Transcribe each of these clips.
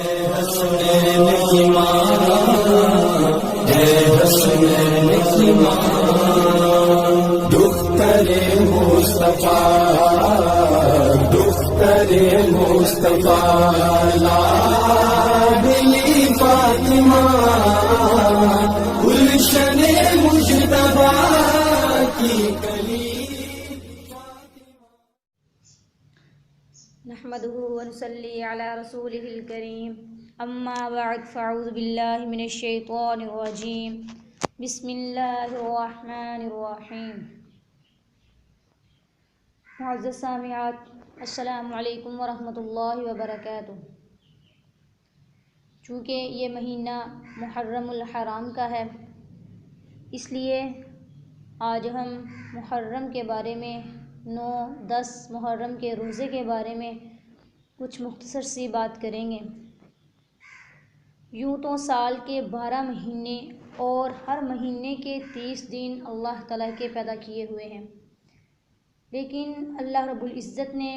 حسنین ایمان ہے حسنین ایمان دختر مصطفیٰ دختر مصطفیٰ لاڈلی فاطمہ گلشن مجتبیٰ کی کلی نحمده ونصلي على رسوله الكريم اما بعد فاعوذ بالله من الشيطان الرجيم بسم الله الرحمن الرحيم. معزز سامعات، السلام علیکم ورحمۃ اللہ وبرکاتہ. چونکہ یہ مہینہ محرم الحرام کا ہے، اس لیے آج ہم محرم کے بارے میں 9-10 محرم کے روزے کے بارے میں کچھ مختصر سی بات کریں گے. یوں تو سال کے 12 مہینے اور ہر مہینے کے 30 دن اللہ تعالیٰ کے پیدا کیے ہوئے ہیں، لیکن اللہ رب العزت نے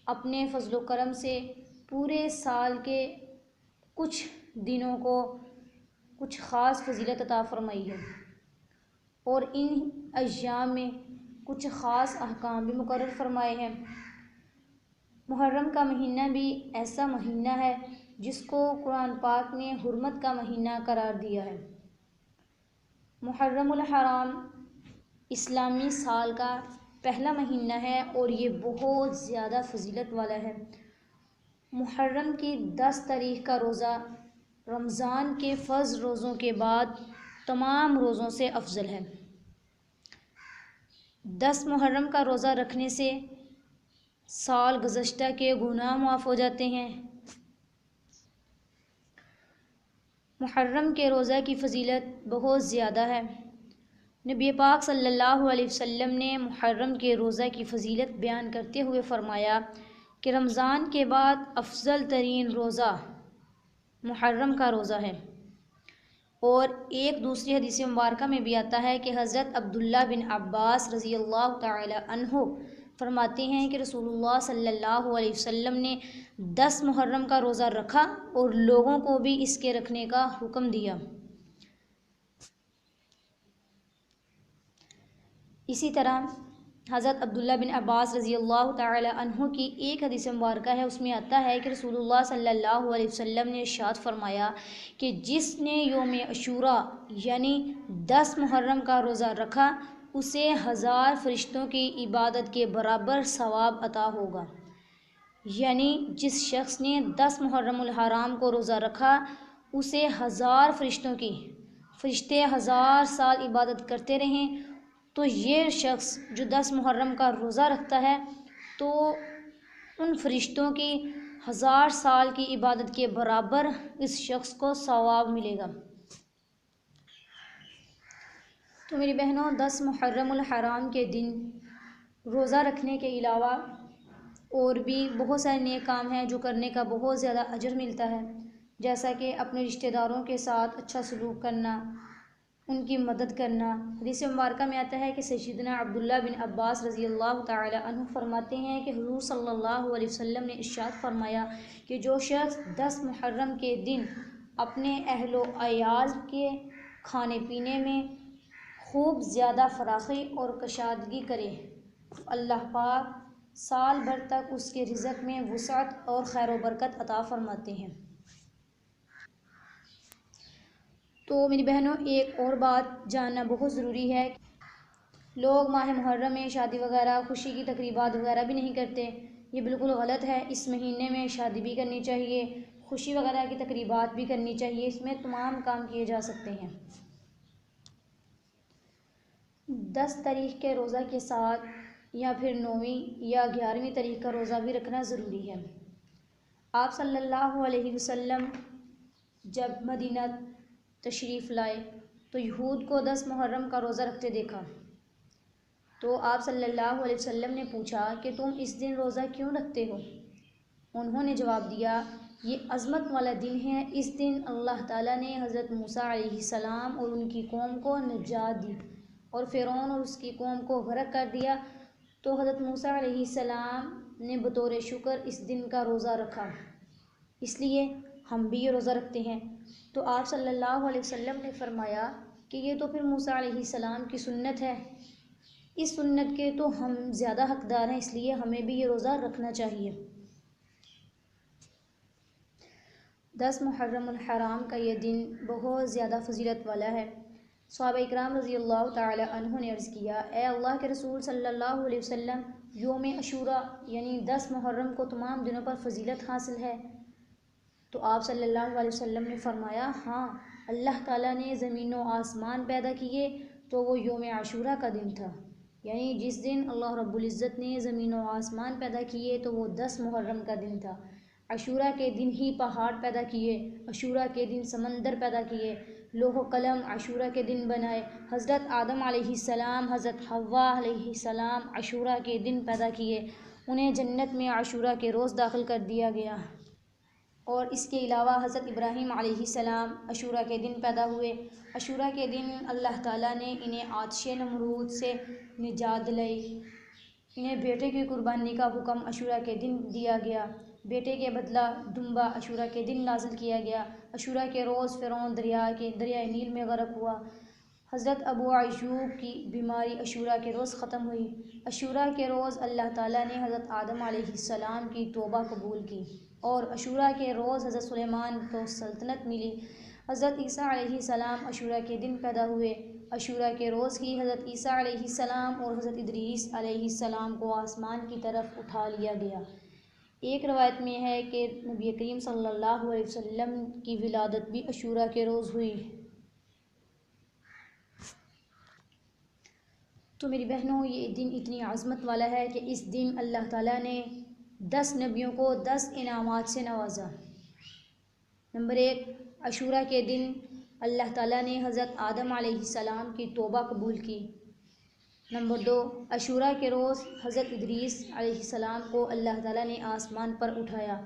اپنے فضل و کرم سے پورے سال کے کچھ دنوں کو کچھ خاص فضیلت عطا فرمائی ہے، اور ان ایام میں کچھ خاص احکام بھی مقرر فرمائے ہیں. محرم کا مہینہ بھی ایسا مہینہ ہے جس کو قرآن پاک نے حرمت کا مہینہ قرار دیا ہے. محرم الحرام اسلامی سال کا پہلا مہینہ ہے اور یہ بہت زیادہ فضیلت والا ہے. محرم کی 10 تاریخ کا روزہ رمضان کے فرض روزوں کے بعد تمام روزوں سے افضل ہے. 10 محرم کا روزہ رکھنے سے سال گزشتہ کے گناہ معاف ہو جاتے ہیں. محرم کے روزہ کی فضیلت بہت زیادہ ہے. نبی پاک صلی اللہ علیہ وسلم نے محرم کے روزہ کی فضیلت بیان کرتے ہوئے فرمایا کہ رمضان کے بعد افضل ترین روزہ محرم کا روزہ ہے. اور ایک دوسری حدیث مبارکہ میں بھی آتا ہے کہ حضرت عبداللہ بن عباس رضی اللہ تعالی عنہ فرماتے ہیں کہ رسول اللہ صلی اللہ علیہ وسلم نے 10 محرم کا روزہ رکھا اور لوگوں کو بھی اس کے رکھنے کا حکم دیا. اسی طرح حضرت عبداللہ بن عباس رضی اللہ تعالی عنہ کی ایک حدیث مبارکہ ہے، اس میں آتا ہے کہ رسول اللہ صلی اللہ علیہ وسلم نے ارشاد فرمایا کہ جس نے یوم عاشوراء یعنی 10 محرم کا روزہ رکھا اسے 1000 فرشتوں کی عبادت کے برابر ثواب عطا ہوگا. یعنی جس شخص نے 10 محرم الحرام کو روزہ رکھا اسے 1000 فرشتوں کی، فرشتے 1000 سال عبادت کرتے رہیں تو یہ شخص جو 10 محرم کا روزہ رکھتا ہے تو ان فرشتوں کی 1000 سال کی عبادت کے برابر اس شخص کو ثواب ملے گا. تو میری بہنوں، 10 محرم الحرام کے دن روزہ رکھنے کے علاوہ اور بھی بہت سارے نیک کام ہیں جو کرنے کا بہت زیادہ اجر ملتا ہے، جیسا کہ اپنے رشتہ داروں کے ساتھ اچھا سلوک کرنا، ان کی مدد کرنا. حدیث مبارکہ میں آتا ہے کہ سیدنا عبداللہ بن عباس رضی اللہ تعالی عنہ فرماتے ہیں کہ حضور صلی اللہ علیہ وسلم نے ارشاد فرمایا کہ جو شخص 10 محرم کے دن اپنے اہل و عیال کے کھانے پینے میں خوب زیادہ فراخی اور کشادگی کرے اللہ پاک سال بھر تک اس کے رزق میں وسعت اور خیر و برکت عطا فرماتے ہیں. تو میری بہنوں، ایک اور بات جاننا بہت ضروری ہے. لوگ ماہ محرم میں شادی وغیرہ، خوشی کی تقریبات وغیرہ بھی نہیں کرتے. یہ بالکل غلط ہے. اس مہینے میں شادی بھی کرنی چاہیے، خوشی وغیرہ کی تقریبات بھی کرنی چاہیے. اس میں تمام کام کیے جا سکتے ہیں. 10 تاریخ کے روزہ کے ساتھ یا پھر 9ویں یا 11ویں تاریخ کا روزہ بھی رکھنا ضروری ہے. آپ صلی اللہ علیہ وسلم جب مدینہ تشریف لائے تو یہود کو 10 محرم کا روزہ رکھتے دیکھا تو آپ صلی اللہ علیہ وسلم نے پوچھا کہ تم اس دن روزہ کیوں رکھتے ہو؟ انہوں نے جواب دیا، یہ عظمت والا دن ہے. اس دن اللہ تعالیٰ نے حضرت موسیٰ علیہ السلام اور ان کی قوم کو نجات دی اور فرعون اور اس کی قوم کو غرق کر دیا. تو حضرت موسیٰ علیہ السلام نے بطور شکر اس دن کا روزہ رکھا. اس لیے ہم بھی یہ روزہ رکھتے ہیں۔ تو آپ صلی اللہ علیہ وسلم نے فرمایا کہ یہ تو پھر موسیٰ علیہ السلام کی سنت ہے، اس سنت کے تو ہم زیادہ حقدار ہیں، اس لیے ہمیں بھی یہ روزہ رکھنا چاہیے۔ 10 محرم الحرام کا یہ دن بہت زیادہ فضیلت والا ہے۔ صحابہ اکرام رضی اللہ تعالی عنہ نے عرض کیا، اے اللہ کے رسول صلی اللہ علیہ وسلم، یوم عاشوراء یعنی 10 محرم کو تمام دنوں پر فضیلت حاصل ہے؟ تو آپ صلی اللہ علیہ وسلم نے فرمایا، ہاں، اللہ تعالیٰ نے زمین و آسمان پیدا کیے تو وہ یوم عاشوراء کا دن تھا، یعنی جس دن اللہ رب العزت نے زمین و آسمان پیدا کیے تو وہ 10 محرم کا دن تھا۔ عاشوراء کے دن ہی پہاڑ پیدا کیے، عاشوراء کے دن سمندر پیدا کیے، لوح و قلم عاشوراء کے دن بنائے، حضرت آدم علیہ السلام، حضرت حوا علیہ السلام عاشوراء کے دن پیدا کیے، انہیں جنت میں عاشوراء کے روز داخل کر دیا گیا۔ اور اس کے علاوہ حضرت ابراہیم علیہ السلام عاشوراء کے دن پیدا ہوئے۔ عاشوراء کے دن اللہ تعالیٰ نے انہیں آتش نمرود سے نجات دلائی۔ انہیں بیٹے کی قربانی کا حکم عاشوراء کے دن دیا گیا، بیٹے کے بدلہ دمبا عاشوراء کے دن نازل کیا گیا۔ عاشوراء کے روز فرعون دریائے نیل میں غرق ہوا۔ حضرت ابو ایوب کی بیماری عاشوراء کے روز ختم ہوئی۔ عاشوراء کے روز اللہ تعالیٰ نے حضرت آدم علیہ السلام کی توبہ قبول کی، اور عاشوراء کے روز حضرت سلیمان کو سلطنت ملی۔ حضرت عیسیٰ علیہ السلام عاشوراء کے دن پیدا ہوئے۔ عاشوراء کے روز ہی حضرت عیسیٰ علیہ السلام اور حضرت ادریس علیہ السلام کو آسمان کی طرف اٹھا لیا گیا۔ ایک روایت میں ہے کہ نبی کریم صلی اللہ علیہ وسلم کی ولادت بھی عاشوراء کے روز ہوئی۔ تو میری بہنوں، یہ دن اتنی عظمت والا ہے کہ اس دن اللہ تعالیٰ نے 10 نبیوں کو 10 انعامات سے نوازا۔ نمبر 1، عاشوراء کے دن اللہ تعالیٰ نے حضرت آدم علیہ السلام کی توبہ قبول کی۔ نمبر 2، عاشوراء کے روز حضرت ادریس علیہ السلام کو اللہ تعالیٰ نے آسمان پر اٹھایا۔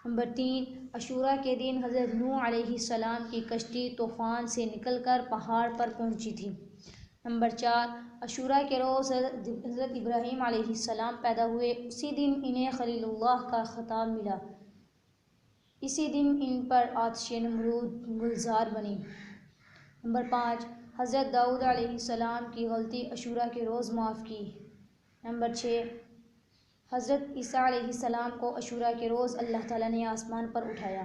نمبر 3، عاشوراء کے دن حضرت نوح علیہ السلام کی کشتی طوفان سے نکل کر پہاڑ پر پہنچی تھی۔ نمبر 4، عاشوراء کے روز حضرت ابراہیم علیہ السلام پیدا ہوئے، اسی دن انہیں خلیل اللہ کا خطاب ملا، اسی دن ان پر آتش نمرود گلزار بنی۔ نمبر 5، حضرت داؤد علیہ السلام کی غلطی عاشوراء کے روز معاف کی۔ نمبر 6، حضرت عیسیٰ علیہ السلام کو عاشوراء کے روز اللہ تعالیٰ نے آسمان پر اٹھایا۔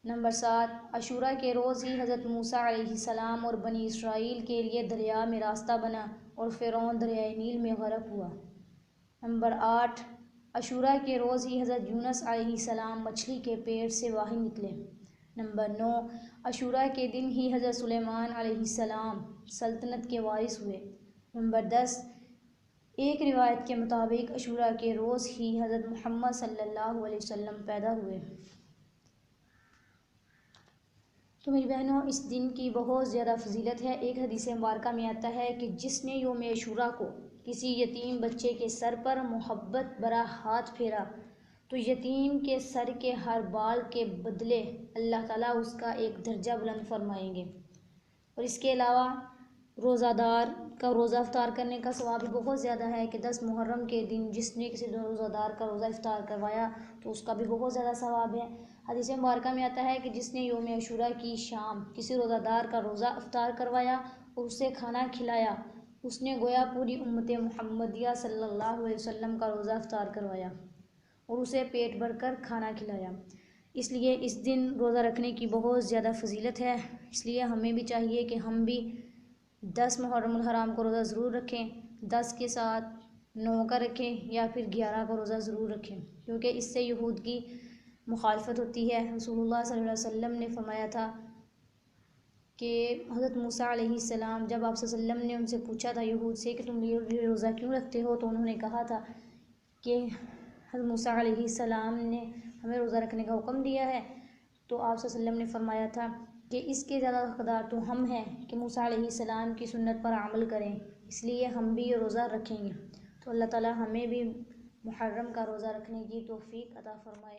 نمبر 7، عاشوراء کے روز ہی حضرت موسیٰ علیہ السلام اور بنی اسرائیل کے لیے دریا میں راستہ بنا اور فرعون دریائے نیل میں غرق ہوا۔ نمبر 8، عاشوراء کے روز ہی حضرت یونس علیہ السلام مچھلی کے پیٹ سے باہر نکلے۔ نمبر 9، عاشوراء کے دن ہی حضرت سلیمان علیہ السلام سلطنت کے وارث ہوئے۔ نمبر 10، ایک روایت کے مطابق عاشوراء کے روز ہی حضرت محمد صلی اللہ علیہ وسلم پیدا ہوئے۔ تو میری بہنوں، اس دن کی بہت زیادہ فضیلت ہے۔ ایک حدیث مبارکہ میں آتا ہے کہ جس نے یوم عاشوراء کو کسی یتیم بچے کے سر پر محبت بھرا ہاتھ پھیرا تو یتیم کے سر کے ہر بال کے بدلے اللہ تعالیٰ اس کا ایک درجہ بلند فرمائیں گے۔ اور اس کے علاوہ روزہ دار کا روزہ افطار کرنے کا ثواب بھی بہت زیادہ ہے کہ 10 محرم کے دن جس نے کسی روزہ دار کا روزہ افطار کروایا تو اس کا بھی بہت زیادہ ثواب ہے۔ حدیث مبارکہ میں آتا ہے کہ جس نے یوم عاشوراء کی شام کسی روزہ دار کا روزہ افطار کروایا اور اسے کھانا کھلایا، اس نے گویا پوری امت محمدیہ صلی اللہ علیہ وسلم کا روزہ افطار کروایا اور اسے پیٹ بھر کر کھانا کھلایا۔ اس لیے اس دن روزہ رکھنے کی بہت زیادہ فضیلت ہے، اس لیے ہمیں بھی چاہیے کہ ہم بھی 10 محرم الحرام کو روزہ ضرور رکھیں، 10 کے ساتھ 9 کا رکھیں یا پھر 11 کا روزہ ضرور رکھیں، کیونکہ اس سے یہود کی مخالفت ہوتی ہے۔ رسول اللہ صلی اللہ علیہ وسلم نے فرمایا تھا کہ حضرت موسیٰ علیہ السلام، جب آپ صلی اللہ علیہ وسلم نے ان سے پوچھا تھا یہود سے کہ تم یہ روزہ کیوں رکھتے ہو، تو انہوں نے کہا تھا کہ حضرت موسیٰ علیہ السلام نے ہمیں روزہ رکھنے کا حکم دیا ہے، تو آپ صلی اللہ علیہ وسلم نے فرمایا تھا کہ اس کے زیادہ حقدار تو ہم ہیں کہ موسیٰ علیہ السلام کی سنت پر عمل کریں، اس لیے ہم بھی یہ روزہ رکھیں گے۔ تو اللہ تعالیٰ ہمیں بھی محرم کا روزہ رکھنے کی توفیق عطا فرمائے۔